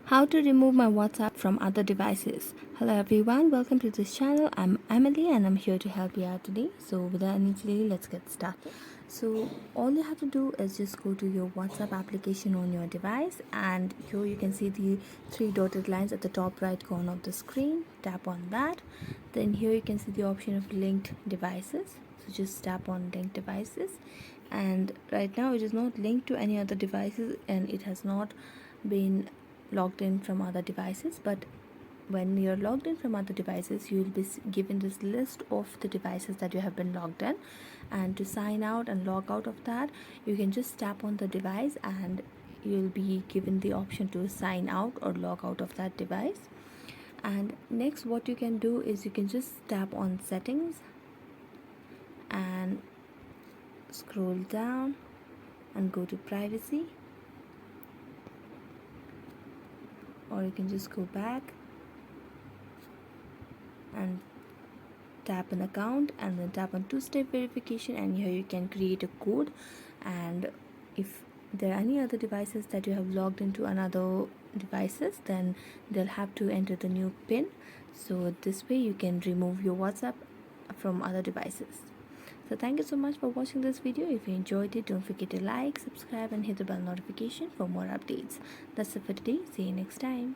How to remove my WhatsApp from other devices. Hello everyone, welcome to this channel. I'm Emily and I'm here to help you out today. So without any delay, let's get started. So all you have to do is just go to your WhatsApp application on your device, and here you can see the three dotted lines at the top right corner of the screen. Tap on that. Then here you can see the option of linked devices. So just tap on linked devices, and right now it is not linked to any other devices and it has not been logged in from other devices. But when you're logged in from other devices, you will be given this list of the devices that you have been logged in, and to sign out and log out of that, you can just tap on the device and you'll be given the option to sign out or log out of that device. And next, what you can do is you can just tap on settings and scroll down and go to privacy, or you can just go back and tap an account and then tap on two-step verification, and here you can create a code. And if there are any other devices that you have logged into another devices, then they'll have to enter the new pin. So this way you can remove your WhatsApp from other devices. So thank you so much for watching this video. If you enjoyed it, don't forget to like, subscribe and hit the bell notification for more updates. That's it for today. See you next time.